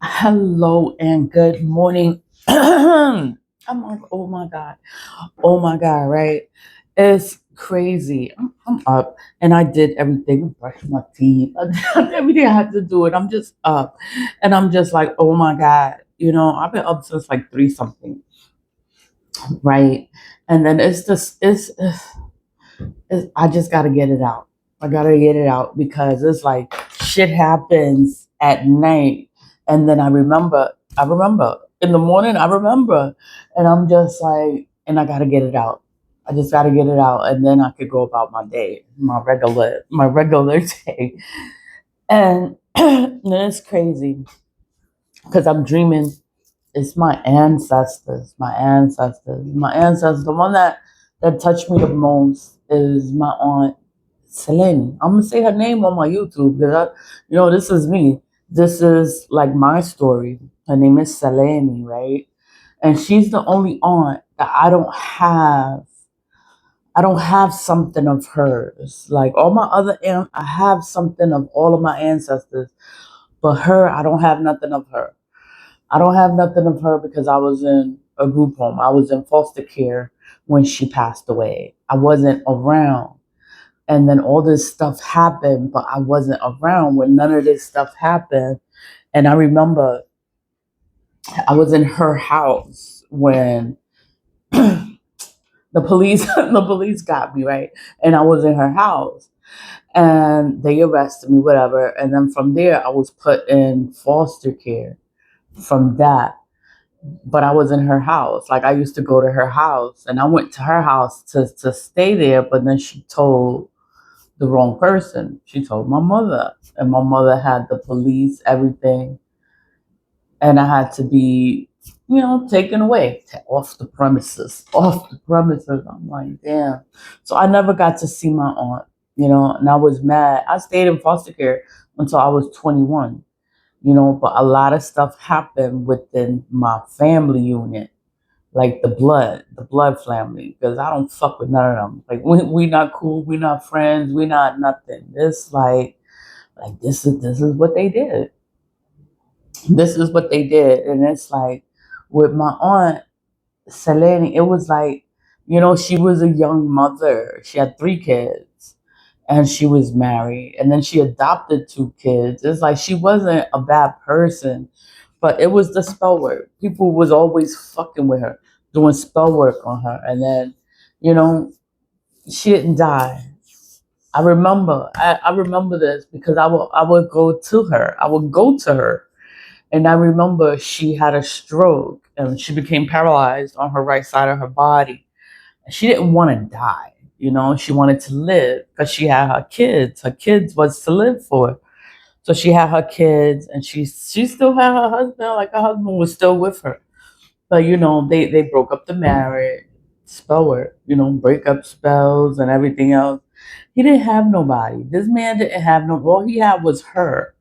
Hello and good morning. I'm like, oh my God, right? It's crazy. I'm up and I did everything, brushed my teeth, I did everything I had to do, and I'm just up, and I'm just like, oh my God, I've been up since like three something, right? And then I just got to get it out. I got to get it out because it's like shit happens at night. And then I remember in the morning, I remember. And I'm just like, and I got to get it out. I just got to get it out. And then I could go about my day, my regular day. And, and it's crazy because I'm dreaming. It's my ancestors. The one that touched me the most is my aunt Selene. I'm gonna say her name on my YouTube because this is me. This is like my story. Her name is Selene, right? And she's the only aunt that I don't have something of hers. Like all my other aunt, I have something of all of my ancestors, but her, I don't have nothing of her. I don't have nothing of her because I was in a group home. I was in foster care when she passed away. I wasn't around. And then all this stuff happened, but I wasn't around when none of this stuff happened. And I remember I was in her house when the police got me, right? And I was in her house and they arrested me, whatever. And then from there I was put in foster care from that. But I was in her house. Like I used to go to her house and I went to her house to stay there, but then she told the wrong person. She told my mother, and my mother had the police, everything, and I had to be, taken away, off the premises, off the premises. I'm like, damn. So I never got to see my aunt, and I was mad. I stayed in foster care until I was 21, but a lot of stuff happened within my family unit, like the blood family, because I don't fuck with none of them. Like we not cool, we not friends, we not nothing. It's like this is what they did. This is what they did, and it's like with my aunt Selene, it was like, she was a young mother. She had three kids, and she was married, and then she adopted two kids. It's like she wasn't a bad person, but it was the spell work. People was always fucking with her, doing spell work on her. And then, you know, she didn't die. I remember this because I would go to her. I would go to her. And I remember she had a stroke and she became paralyzed on her right side of her body. And she didn't want to die. She wanted to live because she had her kids. Her kids was to live for. So she had her kids, and she still had her husband. Like her husband was still with her, but they broke up the marriage. Spell work, break up spells and everything else. He didn't have nobody. This man didn't have no. All he had was her.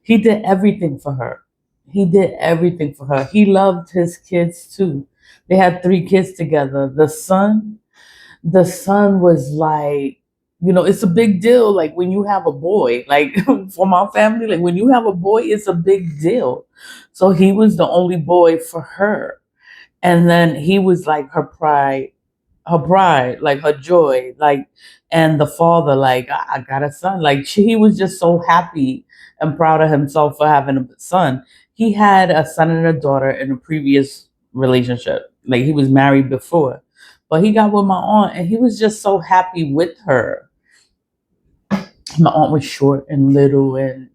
He did everything for her. He did everything for her. He loved his kids too. They had three kids together. The son was like, it's a big deal. Like when you have a boy, like for my family, like when you have a boy, it's a big deal. So he was the only boy for her. And then he was like her pride, like her joy, like, and the father, like, I got a son. Like he was just so happy and proud of himself for having a son. He had a son and a daughter in a previous relationship. Like he was married before, but he got with my aunt, and he was just so happy with her. My aunt was short and little, and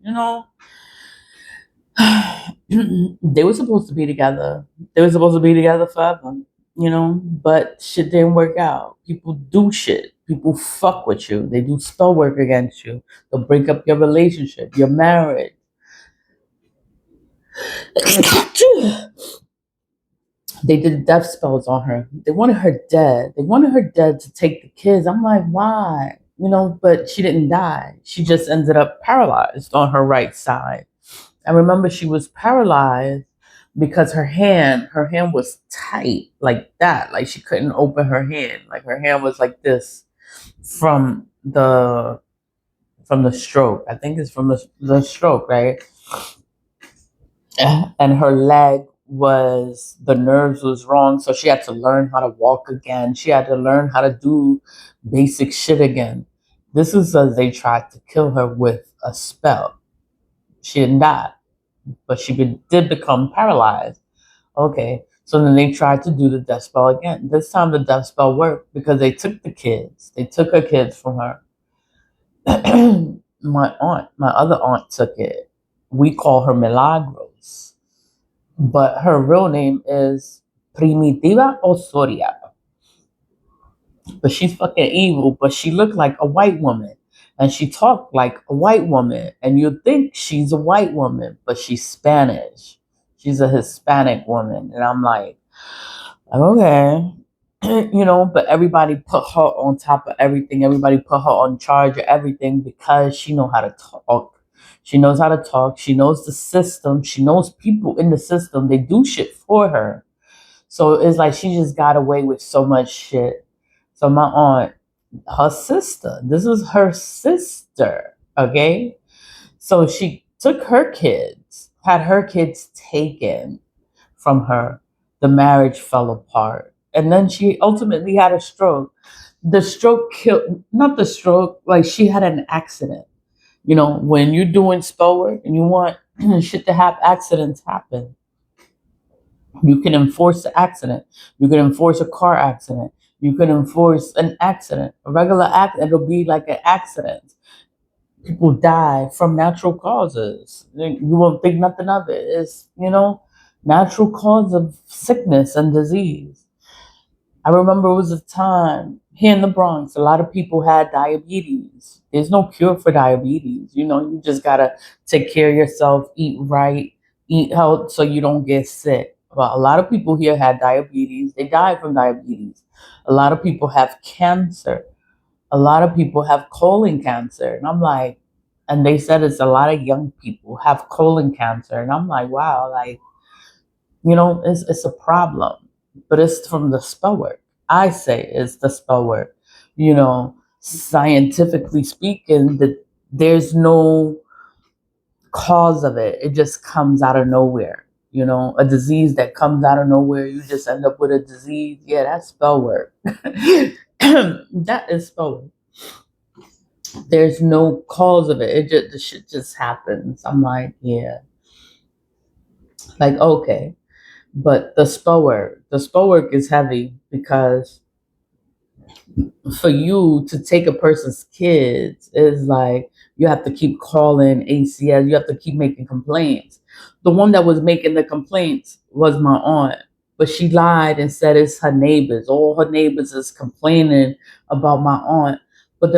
they were supposed to be together. They were supposed to be together forever, but shit didn't work out. People do shit. People fuck with you. They do spell work against you. They'll break up your relationship, your marriage. They did death spells on her. They wanted her dead. They wanted her dead to take the kids. I'm like, why? But she didn't die. She just ended up paralyzed on her right side. I remember she was paralyzed because her hand was tight like that. Like she couldn't open her hand. Like her hand was like this from the stroke. I think it's from the stroke, right? and her leg was, the nerves was wrong, so she had to learn how to walk again. She had to learn how to do basic shit again. This is as they tried to kill her with a spell. She didn't die, but did become paralyzed. Okay, so then they tried to do the death spell again. This time the death spell worked because they took the kids. They took her kids from her. My other aunt took it. We call her Milagros, but her real name is Primitiva Osoria. But she's fucking evil, but she looked like a white woman. And she talked like a white woman. And you'd think she's a white woman, but she's Spanish. She's a Hispanic woman. And I'm like, okay. But everybody put her on top of everything. Everybody put her on charge of everything because she knows how to talk. She knows how to talk. She knows the system. She knows people in the system. They do shit for her. So it's like she just got away with so much shit. So my aunt, her sister, this is her sister, okay? So she took her kids, had her kids taken from her. The marriage fell apart. And then she ultimately had a stroke. The stroke killed, not the stroke, like she had an accident. When you're doing spell work and you want shit to have accidents happen, you can enforce the accident. You can enforce a car accident. You can enforce an accident. A regular act, it'll be like an accident. People die from natural causes. You won't think nothing of it. It's, natural cause of sickness and disease. I remember it was a time here in the Bronx, a lot of people had diabetes. There's no cure for diabetes. You just gotta take care of yourself, eat right, eat health so you don't get sick. But a lot of people here had diabetes. They died from diabetes. A lot of people have cancer. A lot of people have colon cancer. And I'm like, and they said it's a lot of young people have colon cancer. And I'm like, wow, like, it's a problem, but it's from the spell work. I say it's the spell work. Scientifically speaking, that there's no cause of it. It just comes out of nowhere. A disease that comes out of nowhere, you just end up with a disease. Yeah, that's spell work. That is spell work. There's no cause of it. The shit just happens. I'm like, yeah, like okay. But the spell work is heavy because for you to take a person's kids is like you have to keep calling ACS, you have to keep making complaints. The one that was making the complaints was my aunt, but she lied and said it's her neighbors. All her neighbors is complaining about my aunt, but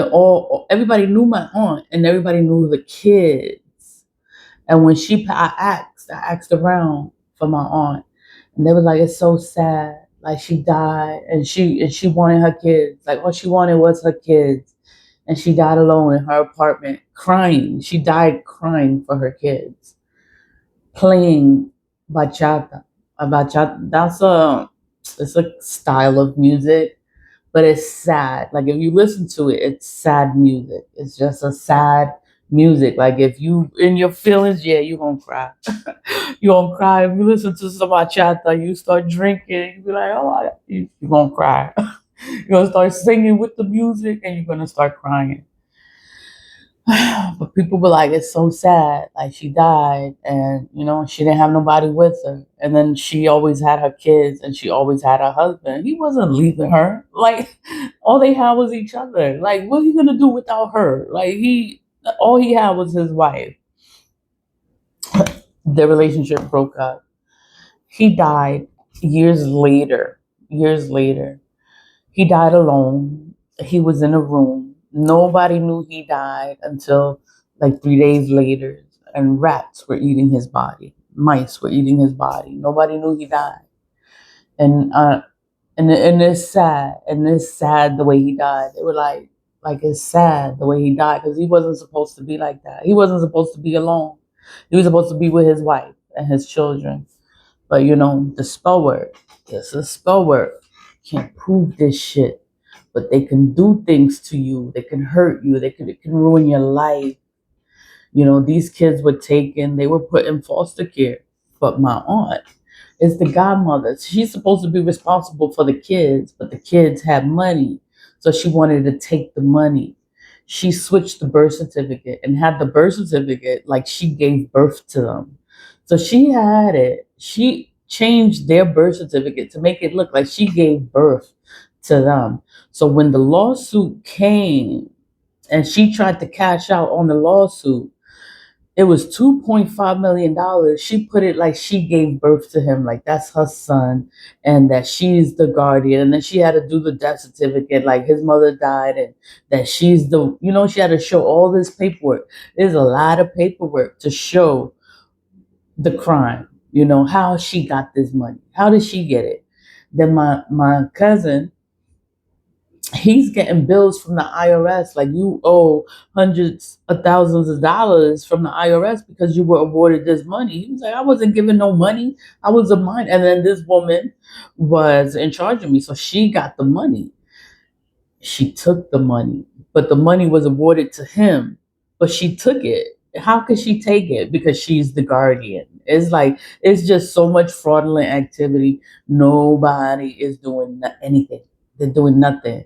everybody knew my aunt and everybody knew the kids. And when I asked around for my aunt, and they were like, "It's so sad. Like she died, and she wanted her kids. Like all she wanted was her kids, and she died alone in her apartment, crying. She died crying for her kids, playing bachata. A bachata. It's a style of music, but it's sad. Like if you listen to it, it's sad music. It's just a sad music. Like if you in your feelings, yeah, you gonna cry. You gonna cry if you listen to some bachata. You start drinking, you be like, oh, you gonna cry. You're gonna start singing with the music, and you're gonna start crying. But people be like, it's so sad. Like she died, and she didn't have nobody with her. And then she always had her kids, and she always had her husband. He wasn't leaving her. Like all they had was each other. Like what are you gonna do without her? Like all he had was his wife. Their relationship broke up. He died years later. Years later, he died alone. He was in a room. Nobody knew he died until like 3 days later. And rats were eating his body. Mice were eating his body. Nobody knew he died. And and it's sad. And it's sad the way he died. They were like it's sad the way he died because he wasn't supposed to be like that. He wasn't supposed to be alone. He was supposed to be with his wife and his children. But the spell word, it's a spell word. Can't prove this shit, but they can do things to you. They can hurt you. It can ruin your life. These kids were taken. They were put in foster care. But my aunt is the godmother. She's supposed to be responsible for the kids, but the kids had money. So she wanted to take the money. She switched the birth certificate and had the birth certificate like she gave birth to them. So she had it. She changed their birth certificate to make it look like she gave birth to them. So when the lawsuit came and she tried to cash out on the lawsuit, it was $2.5 million. She put it like she gave birth to him, like that's her son, and that she's the guardian. And then she had to do the death certificate, like his mother died, and that she's the, she had to show all this paperwork. There's a lot of paperwork to show the crime. How she got this money. How did she get it? Then my cousin, he's getting bills from the IRS like you owe hundreds of thousands of dollars from the IRS because you were awarded this money. He was like, I wasn't given no money. I was a minor. And then this woman was in charge of me. So she got the money. She took the money, but the money was awarded to him, but she took it. How could she take it? Because she's the guardian. It's like, it's just so much fraudulent activity. Nobody is doing anything. They're doing nothing.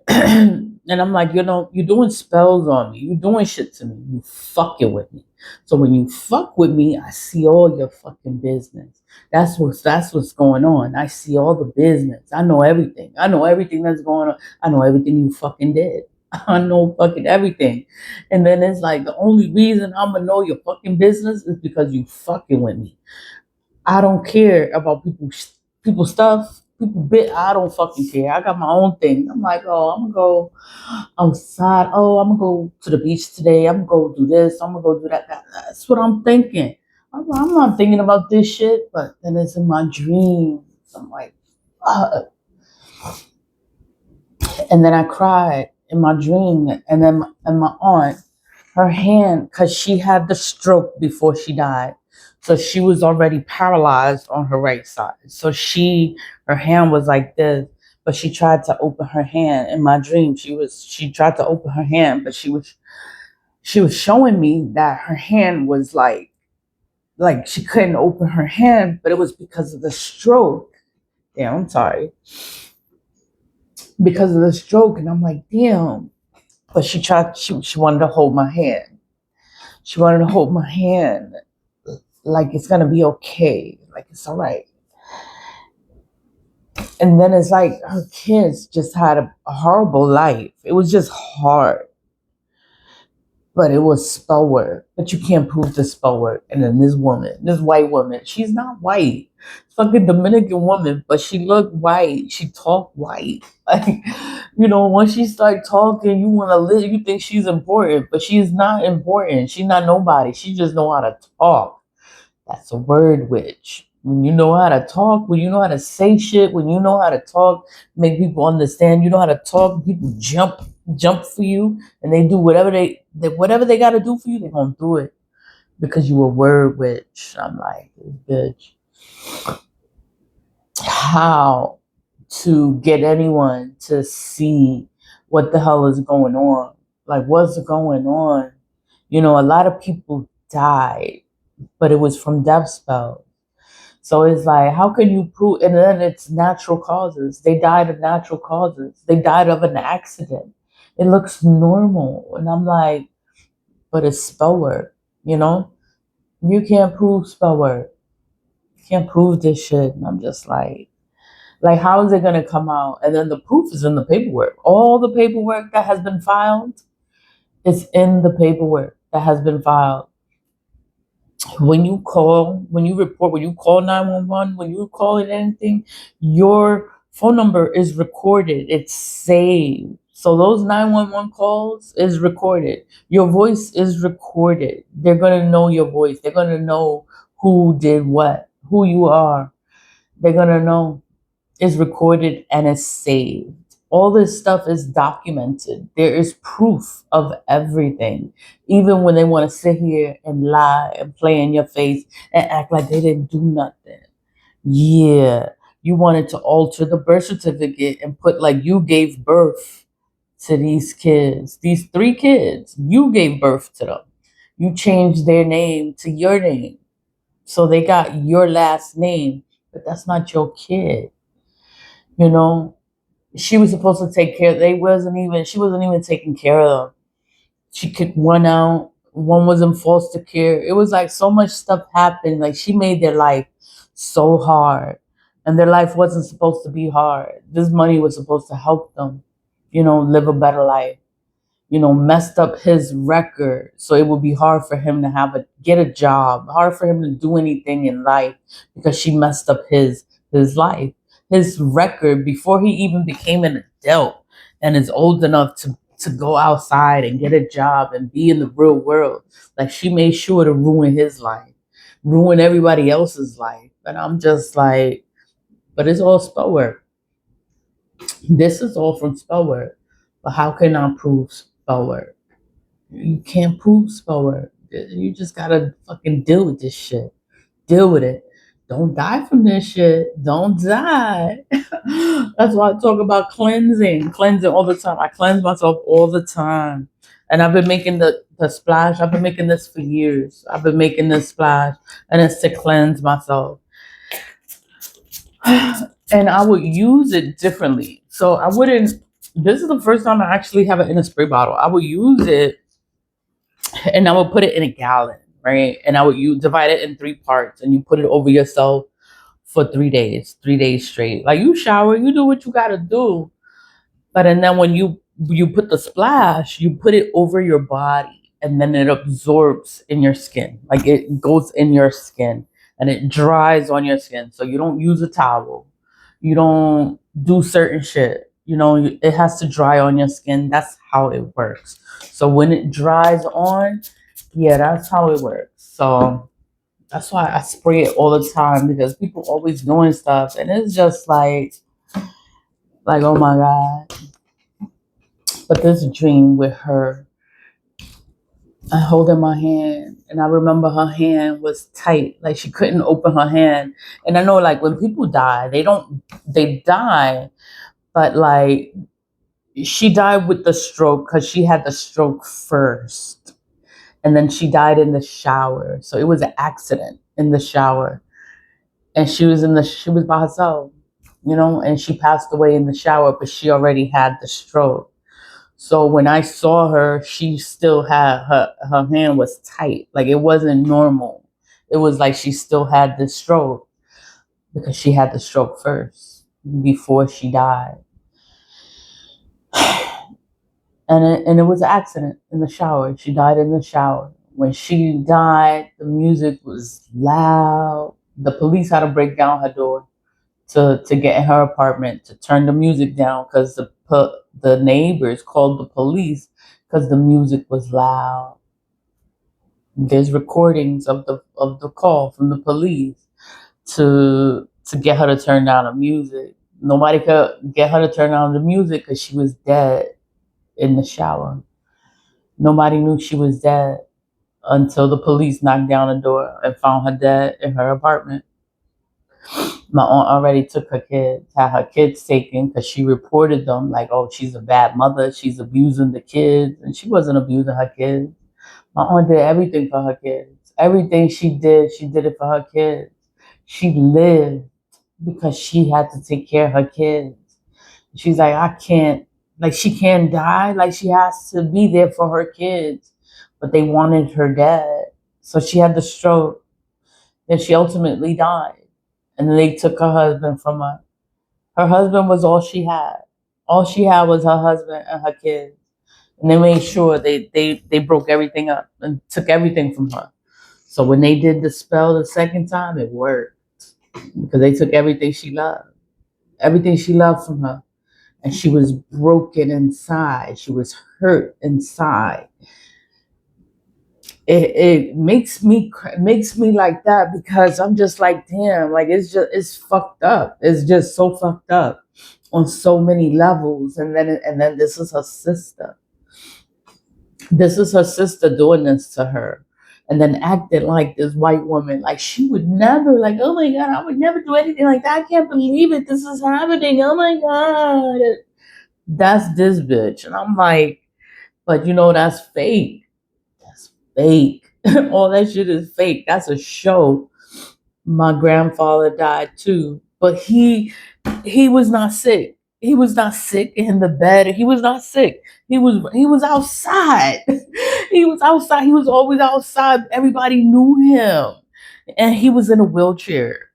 And I'm like, you're doing spells on me. You're doing shit to me. You fucking with me. So when you fuck with me, I see all your fucking business. That's what's going on. I see all the business. I know everything. I know everything that's going on. I know everything you fucking did. I know fucking everything. And then it's like the only reason I'm gonna know your fucking business is because you fucking with me. I don't care about people stuff. People bit. I don't fucking care. I got my own thing. I'm like, oh, I'm gonna go outside. Oh, I'm gonna go to the beach today. I'm gonna go do this. I'm gonna go do that. That's what I'm thinking. I'm not thinking about this shit, but then it's in my dreams. I'm like, fuck. And then I cried in my dream. And my aunt, her hand, because she had the stroke before she died. So she was already paralyzed on her right side. So her hand was like this, but she tried to open her hand in my dream. She tried to open her hand, but she was showing me that her hand was like she couldn't open her hand, but it was because of the stroke. Damn, I'm sorry. Because of the stroke. And I'm like, damn. But she wanted to hold my hand. She wanted to hold my hand like it's gonna be okay, like it's all right. And then it's like her kids just had a horrible life. It was just hard, but it was spell work. But you can't prove the spell work. And then this white woman, she's not white. Fucking Dominican woman, but she looked white. She talked white. Like, once she start talking, you want to live. You think she's important, but she's not important. She's not nobody. She just know how to talk. That's a word witch. When you know how to talk, when you know how to say shit, when you know how to talk, make people understand, you know how to talk, people jump for you, and they do whatever they gotta do for you, they're gonna do it. Because you a word witch. I'm like, bitch. How to get anyone to see what the hell is going on? Like, what's going on? A lot of people died, but it was from death spells. So it's like, how can you prove? And then it's natural causes. They died of natural causes. They died of an accident. It looks normal. And I'm like, but it's spell work, you know? You can't prove spell work. You can't prove this shit. And I'm just like, how is it going to come out? And then the proof is in the paperwork. All the paperwork that has been filed is in the paperwork that has been filed. When you call, when you report, when you call 911, when you call it anything, your phone number is recorded. It's saved. So those 911 calls is recorded. Your voice is recorded. They're going to know your voice. They're going to know who did what, who you are. They're going to know. It's recorded and it's saved. All this stuff is documented. There is proof of everything. Even when they want to sit here and lie and play in your face and act like they didn't do nothing. Yeah, you wanted to alter the birth certificate and put like you gave birth to these kids. These 3 kids, you gave birth to them. You changed their name to your name. So they got your last name, but that's not your kid. You know, she was supposed to take care. She wasn't even taking care of them. She kicked one out. One was in foster care. It was like so much stuff happened. Like she made their life so hard, and their life wasn't supposed to be hard. This money was supposed to help them, live a better life. Messed up his record, so it would be hard for him to get a job, hard for him to do anything in life because she messed up his life, his record before he even became an adult and is old enough to go outside and get a job and be in the real world. Like she made sure to ruin his life, ruin everybody else's life, and I'm just like, but it's all spell work. This is all from spell work, but how can I prove spell work? You can't prove spell work. You just gotta fucking deal with this shit. Deal with it. Don't die from this shit. Don't die. That's why I talk about cleansing all the time. I cleanse myself all the time. And I've been making the splash. I've been making this for years. I've been making this splash, and it's to cleanse myself. And I would use it differently. So I wouldn't. This is the first time I actually have it in a spray bottle. I would use it and I would put it in a gallon, right? And you divide it in three parts and you put it over yourself for 3 days straight. Like you shower, you do what you gotta do. But and then when you put the splash, you put it over your body and then it absorbs in your skin. Like it goes in your skin and it dries on your skin. So you don't use a towel. You don't do certain shit. It has to dry on your skin. That's how it works. So when it dries on, yeah, that's how it works. So that's why I spray it all the time because people always doing stuff and it's just like oh my god. But this dream with her, I hold in my hand, and I remember her hand was tight, like she couldn't open her hand. And I know, like when people die, they die, but like she died with the stroke because she had the stroke first, and then she died in the shower. So it was an accident in the shower, and she was by herself, and she passed away in the shower, but she already had the stroke. So when I saw her, she still had her hand was tight. Like it wasn't normal. It was like she still had the stroke because she had the stroke first before she died. And it was an accident in the shower. She died in the shower. When she died, the music was loud. The police had to break down her door to get in her apartment to turn the music down because the neighbors called the police because the music was loud. There's recordings of the call from the police to get her to turn down the music. Nobody could get her to turn down the music because she was dead in the shower. Nobody knew she was dead until the police knocked down the door and found her dead in her apartment. My aunt already took her kids, had her kids taken because she reported them like, oh, she's a bad mother. She's abusing the kids. And she wasn't abusing her kids. My aunt did everything for her kids. Everything she did it for her kids. She lived because she had to take care of her kids. She's like, I can't, like, she can't die. Like, she has to be there for her kids. But they wanted her dead. So she had the stroke. Then she ultimately died. And then they took her husband from her. Her husband was all she had. All she had was her husband and her kids. And they made sure they broke everything up and took everything from her. So when they did the spell the second time, it worked. Because they took everything she loved. Everything she loved from her. And she was broken inside. She was hurt inside. It makes me like that because I'm just like, damn, like it's fucked up. It's just so fucked up on so many levels. And then this is her sister. This is her sister doing this to her. And then acting like this white woman, like she would never, like, oh my God, I would never do anything like that. I can't believe it. This is happening. Oh my God. That's this bitch. And I'm like, but that's fake. That's fake. All that shit is fake. That's a show. My grandfather died too, but he was not sick. He was not sick in the bed. He was not sick. He was outside. He was outside. He was always outside. Everybody knew him, and he was in a wheelchair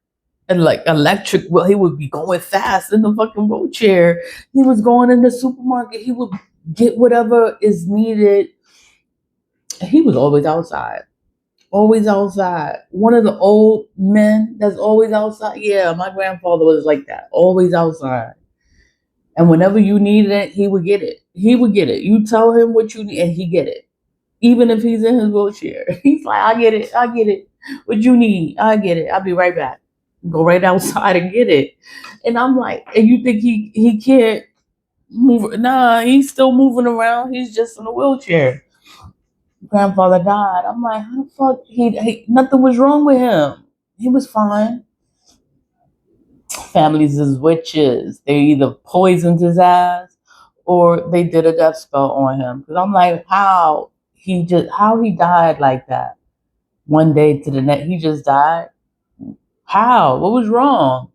and like electric. Well, he would be going fast in the fucking wheelchair. He was going in the supermarket. He would get whatever is needed. He was always outside. Always outside. One of the old men that's always outside. Yeah, my grandfather was like that. Always outside. And whenever you needed it, he would get it. He would get it. You tell him what you need and he get it. Even if he's in his wheelchair. He's like, I get it. I get it. What you need, I get it. I'll be right back. Go right outside and get it. And I'm like, and you think he can't move? Nah, he's still moving around. He's just in a wheelchair. Grandfather died. I'm like, how the fuck? Nothing was wrong with him. He was fine. Families is witches. They either poisoned his ass or they did a death spell on him. Because I'm like, how he died like that? One day to the next, he just died. How? What was wrong?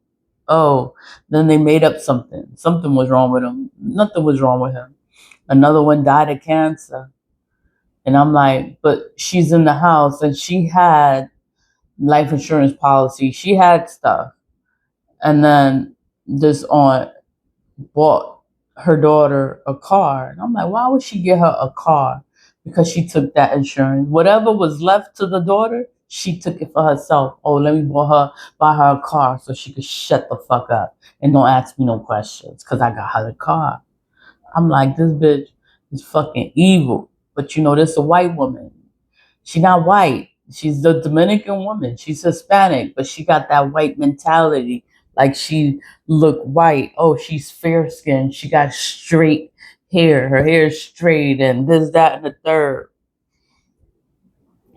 Oh, then they made up something. Something was wrong with him. Nothing was wrong with him. Another one died of cancer. And I'm like, but she's in the house and she had life insurance policy. She had stuff. And then this aunt bought her daughter a car. And I'm like, why would she get her a car? Because she took that insurance. Whatever was left to the daughter, she took it for herself. Oh, let me buy her a car so she could shut the fuck up and don't ask me no questions because I got her the car. I'm like, this bitch is fucking evil. But you know, this a white woman. She not white. She's a Dominican woman. She's Hispanic, but she got that white mentality. Like she look white. Oh, she's fair skinned. She got straight hair. Her hair is straight and this, that, and the third.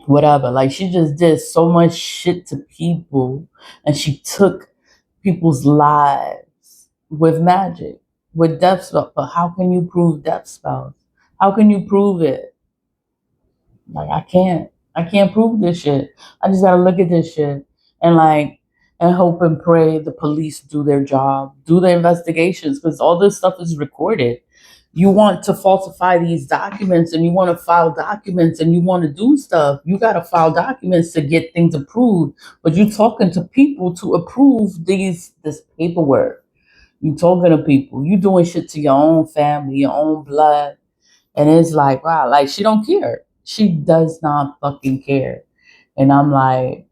Whatever. Like she just did so much shit to people and she took people's lives with magic, with death spells. But how can you prove death spells? How can you prove it? Like I can't. I can't prove this shit. I just gotta look at this shit and like and hope and pray the police do their job, do the investigations, because all this stuff is recorded. You want to falsify these documents and you want to file documents and you want to do stuff. You gotta file documents to get things approved. But you talking to people to approve this paperwork. You talking to people. You doing shit to your own family, your own blood. And it's like, wow, like she don't care. She does not fucking care. And I'm like,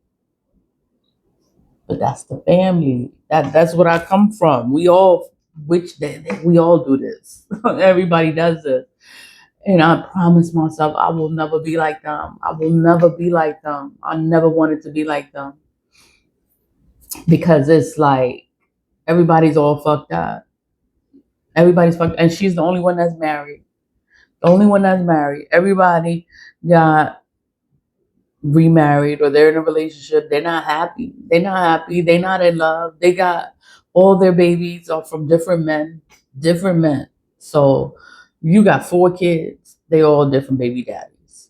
but that's the family. That's what I come from. We all do this. Everybody does this. And I promise myself I will never be like them. I will never be like them. I never wanted to be like them. Because it's like everybody's all fucked up. Everybody's fucked, and she's the only one that's married. The only one that's married. Everybody got remarried or they're in a relationship. They're not happy. They're not happy. They're not in love. They got all their babies are from different men. Different men. So you got 4 kids. They all different baby daddies.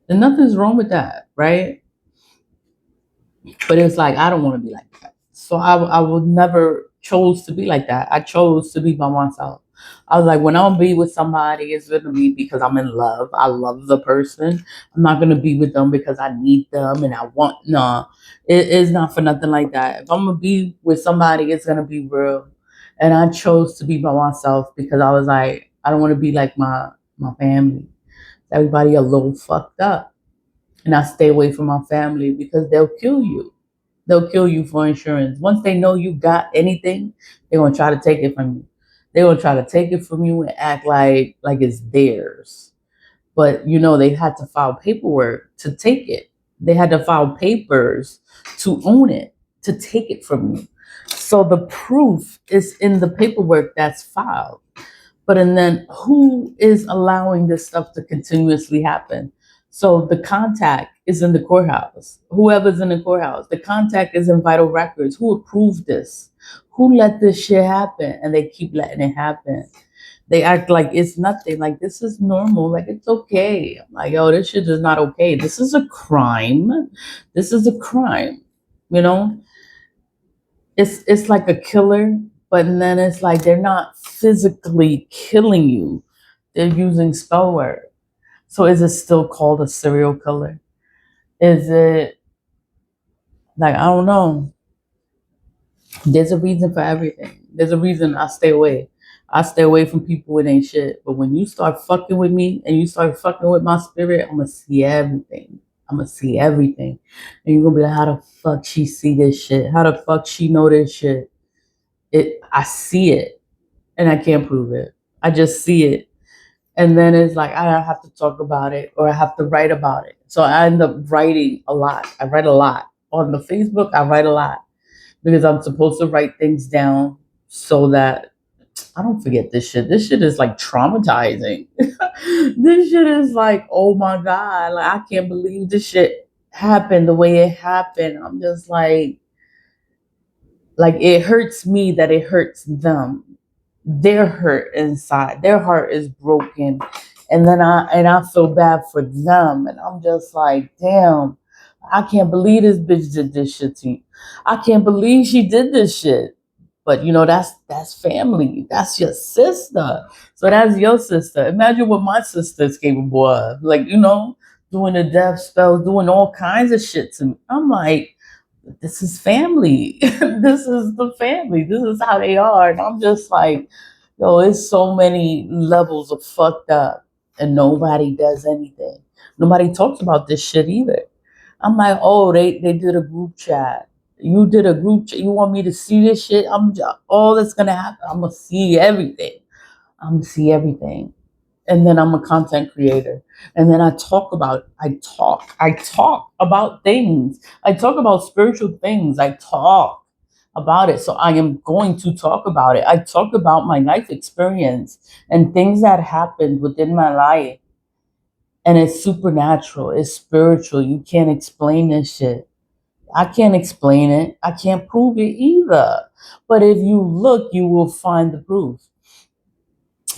And nothing's wrong with that, right? But it's like I don't want to be like that. So I would never chose to be like that. I chose to be by myself. I was like, when I'm gonna be with somebody, it's gonna be because I'm in love. I love the person. I'm not gonna be with them because I need them and I want no. It is not for nothing like that. If I'm gonna be with somebody, it's gonna be real. And I chose to be by myself because I was like, I don't want to be like my family. Everybody a little fucked up. And I stay away from my family because they'll kill you. They'll kill you for insurance. Once they know you got anything, they're gonna try to take it from you. They're gonna try to take it from you and act like it's theirs. But you know, they had to file paperwork to take it. They had to file papers to own it, to take it from you. So the proof is in the paperwork that's filed. But and then who is allowing this stuff to continuously happen? So the contact is in the courthouse. Whoever's in the courthouse, the contact is in vital records. Who approved this? Who let this shit happen? And they keep letting it happen. They act like it's nothing. Like this is normal. Like it's okay. I'm like, yo, this shit is not okay. This is a crime. This is a crime. You know, it's like a killer, but then it's like they're not physically killing you. They're using spell word. So is it still called a serial killer? Is it like I don't know? There's a reason for everything. There's a reason I stay away. I stay away from people with ain't shit. But when you start fucking with me and you start fucking with my spirit, I'm gonna see everything. I'm gonna see everything. And you're gonna be like, how the fuck she see this shit? How the fuck she know this shit? I see it and I can't prove it. I just see it. And then it's like I have to talk about it or I have to write about it. So I end up writing a lot. I write a lot. On the Facebook, I write a lot because I'm supposed to write things down so that I don't forget this shit. This shit is like traumatizing. This shit is like, oh my God, like I can't believe this shit happened the way it happened. I'm just like it hurts me that it hurts them. They're hurt inside. Their heart is broken. And I feel bad for them. And I'm just like, damn, I can't believe this bitch did this shit to you. I can't believe she did this shit. But you know, that's family. That's your sister. So that's your sister. Imagine what my sister's capable of. Like, you know, doing the death spells, doing all kinds of shit to me. I'm like, this is family. This is the family. This is how they are. And I'm just like, yo, it's so many levels of fucked up and nobody does anything. Nobody talks about this shit either. I'm like, oh, they did a group chat. You did a group chat. You want me to see this shit? All that's gonna happen. I'm gonna see everything. I'm gonna see everything. And then I'm a content creator. And then I talk about things. I talk about spiritual things. I talk about it. So I am going to talk about it. I talk about my life experience and things that happened within my life. And it's supernatural. It's spiritual. You can't explain this shit. I can't explain it. I can't prove it either. But if you look, you will find the proof.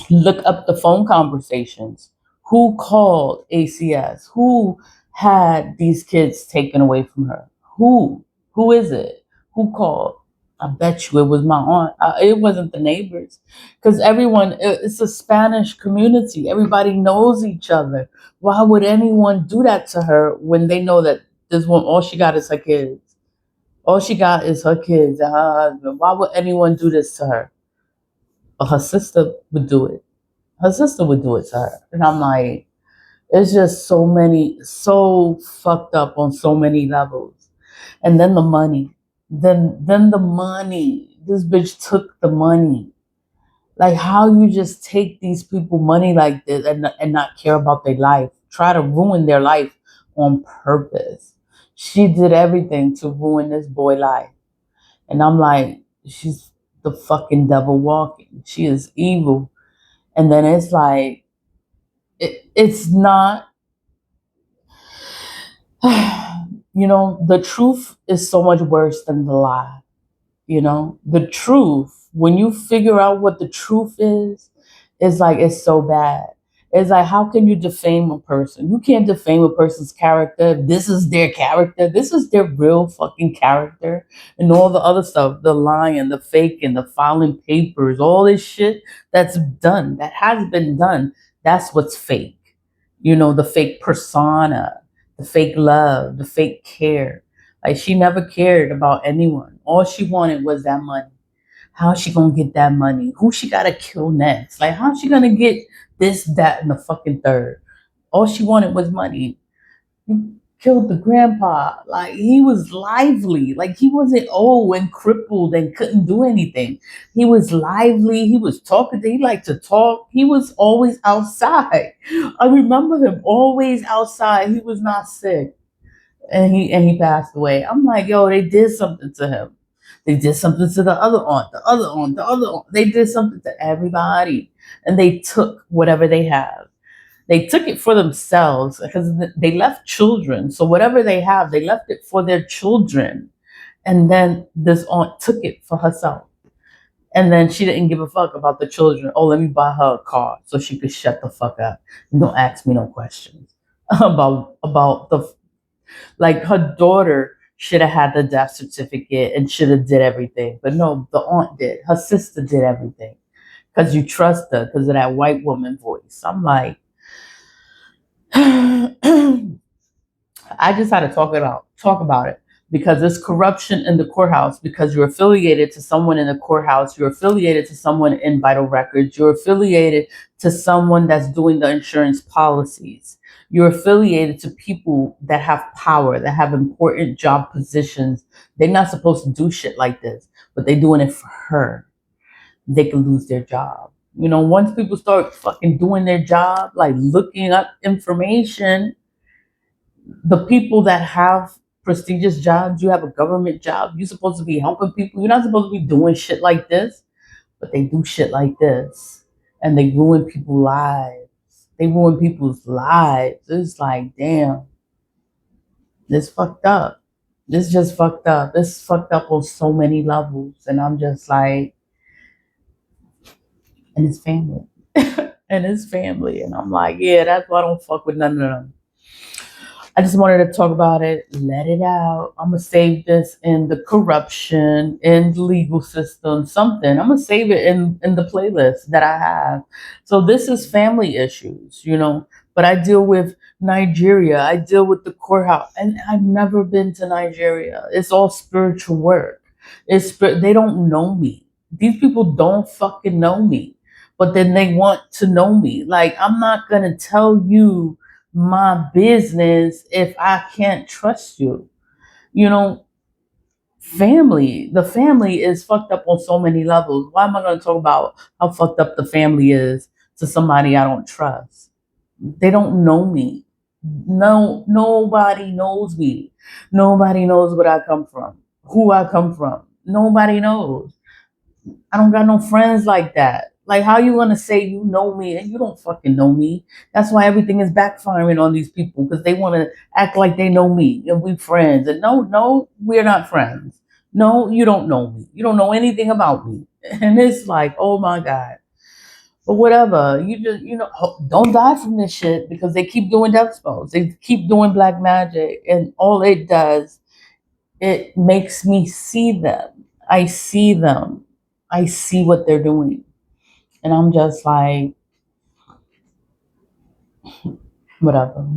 Look up the phone conversations. Who called ACS? Who had these kids taken away from her? Who? Who is it? Who called? I bet you it was my aunt. It wasn't the neighbors. Because it's a Spanish community. Everybody knows each other. Why would anyone do that to her when they know that this one, all she got is her kids? All she got is her kids and her husband. Why would anyone do this to her? But her sister would do it. Her sister would do it to her. And I'm like, it's just so fucked up on so many levels. And then the money. Then the money. This bitch took the money. Like how you just take these people money like this and not care about their life. Try to ruin their life on purpose. She did everything to ruin this boy life. And I'm like, she's the fucking devil walking. She is evil. And then it's like it's not the truth is so much worse than the lie. The truth, when you figure out what the truth is like it's so bad. It's like, how can you defame a person? You can't defame a person's character. This is their character. This is their real fucking character. And all the other stuff, the lying, the faking, the filing papers, all this shit that's done, that has been done. That's what's fake. The fake persona, the fake love, the fake care. Like she never cared about anyone. All she wanted was that money. How's she gonna get that money? Who she gotta kill next? Like how's she gonna get this, that, and the fucking third? All she wanted was money. You killed the grandpa. Like he was lively. Like he wasn't old and crippled and couldn't do anything. He was lively. He was talking. He liked to talk. He was always outside. I remember him always outside. He was not sick. And he passed away. I'm like, yo, they did something to him. They did something to the other aunt, the other aunt, the other aunt. They did something to everybody. And they took whatever they have. They took it for themselves because they left children. So whatever they have, they left it for their children. And then this aunt took it for herself. And then she didn't give a fuck about the children. Oh, let me buy her a car so she could shut the fuck up. And don't ask me no questions about the like her daughter. should have had the death certificate and should have did everything. But no, the aunt did. Her sister did everything because you trust her because of that white woman voice. I'm like, I just had to talk about it because there's corruption in the courthouse because you're affiliated to someone in the courthouse, you're affiliated to someone in vital records, you're affiliated to someone that's doing the insurance policies. You're affiliated to people that have power, that have important job positions. They're not supposed to do shit like this, but they're doing it for her. They can lose their job. Once people start fucking doing their job, like looking up information, the people that have prestigious jobs, you have a government job, you're supposed to be helping people. You're not supposed to be doing shit like this, but they do shit like this. And they ruin people's lives. They ruin people's lives. It's like, damn, this fucked up. This just fucked up. This fucked up on so many levels. And I'm just like, and it's family. And it's family. And I'm like, yeah, that's why I don't fuck with none of them. I just wanted to talk about it, let it out. I'm gonna save this in the corruption, in the legal system, something. I'm gonna save it in the playlist that I have. So this is family issues. But I deal with Nigeria. I deal with the courthouse, and I've never been to Nigeria. It's all spiritual work. They don't know me. These people don't fucking know me, but then they want to know me. Like I'm not gonna tell you my business if I can't trust you. You know, the family is fucked up on so many levels. Why am I going to talk about how fucked up the family is to somebody I don't trust? They don't know me. No, nobody knows me. Nobody knows where I come from, who I come from. Nobody knows. I don't got no friends like that. Like, how you gonna say you know me and you don't fucking know me? That's why everything is backfiring on these people because they want to act like they know me and we friends. And no, no, we're not friends. No, you don't know me. You don't know anything about me. And it's like, oh my god. But whatever, you just don't die from this shit because they keep doing death spells. They keep doing black magic, and all it does, it makes me see them. I see them. I see what they're doing. And I'm just like, whatever.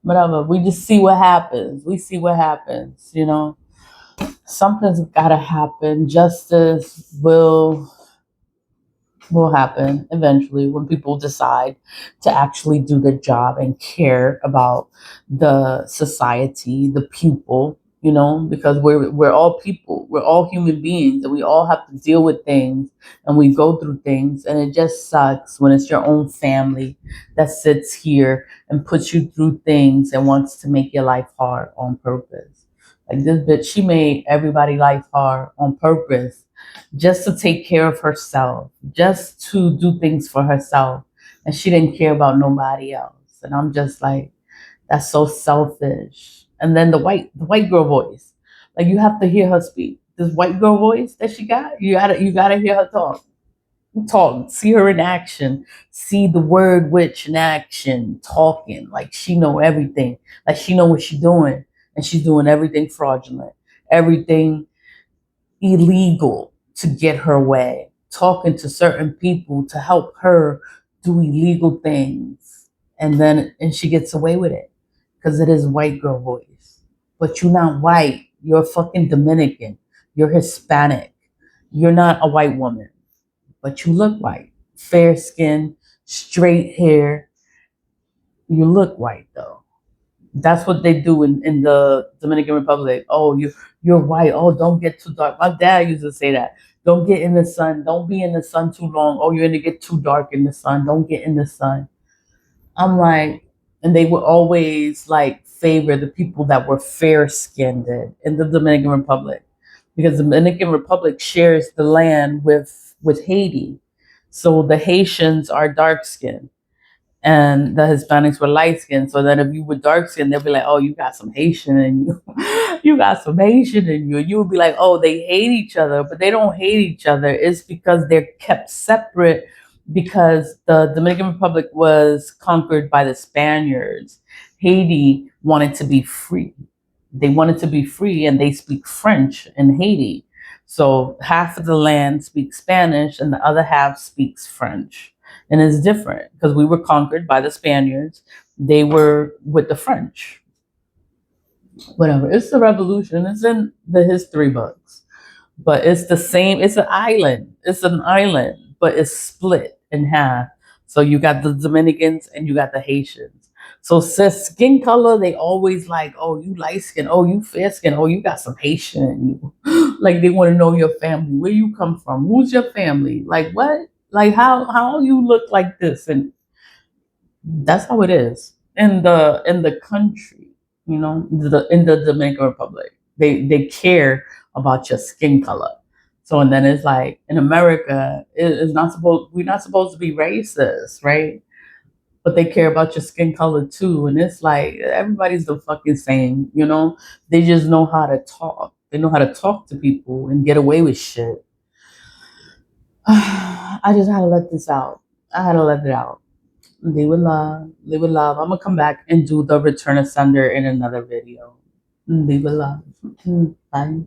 Whatever. We just see what happens. We see what happens. Something's gotta happen. Justice will happen eventually when people decide to actually do the job and care about the society, the people, because we're all people, we're all human beings, and we all have to deal with things and we go through things, and it just sucks when it's your own family that sits here and puts you through things and wants to make your life hard on purpose. Like this bitch, she made everybody life hard on purpose just to take care of herself, just to do things for herself. And she didn't care about nobody else. And I'm just like, that's so selfish. And then the white girl voice. Like you have to hear her speak. This white girl voice that she got, you gotta hear her talk, see her in action, see the word witch in action, talking like she know everything, like she know what she's doing, and she's doing everything fraudulent, everything illegal to get her way, talking to certain people to help her do illegal things. And she gets away with it because it is white girl voice. But you're not white. You're fucking Dominican. You're Hispanic. You're not a white woman, but you look white. Fair skin, straight hair. You look white though. That's what they do in the Dominican Republic. Oh, you're white. Oh, don't get too dark. My dad used to say that. Don't get in the sun. Don't be in the sun too long. Oh, you're gonna get too dark in the sun. Don't get in the sun. I'm like, and they would always like favor the people that were fair skinned in the Dominican Republic, because the Dominican Republic shares the land with Haiti, so the Haitians are dark skinned and the Hispanics were light skinned. So that if you were dark skinned, they'll be like, "Oh, you got some Haitian in you. You got some Haitian in you." And you would be like, "Oh, they hate each other," but they don't hate each other. It's because they're kept separate because the Dominican Republic was conquered by the Spaniards. Haiti wanted to be free. They wanted to be free, and they speak French in Haiti. So half of the land speaks Spanish and the other half speaks French. And it's different because we were conquered by the Spaniards. They were with the French. Whatever. It's the revolution. It's in the history books. But it's the same. It's an island. It's an island, but it's split in half. So you got the Dominicans and you got the Haitians. So says skin color, they always like, oh, you light skin, oh, you fair skin, oh, you got some Haitian in you. Like they want to know your family, where you come from, who's your family, like what, like how you look like this, and that's how it is in the country, in the Dominican Republic. They care about your skin color. So and then it's like in America, it's not supposed we're not supposed to be racist, right? But they care about your skin color too. And it's like everybody's the fucking same. They just know how to talk. They know how to talk to people and get away with shit. I just had to let this out. I had to let it out. They would love. They would love. I'm gonna come back and do the return of sender in another video. They would love. Bye.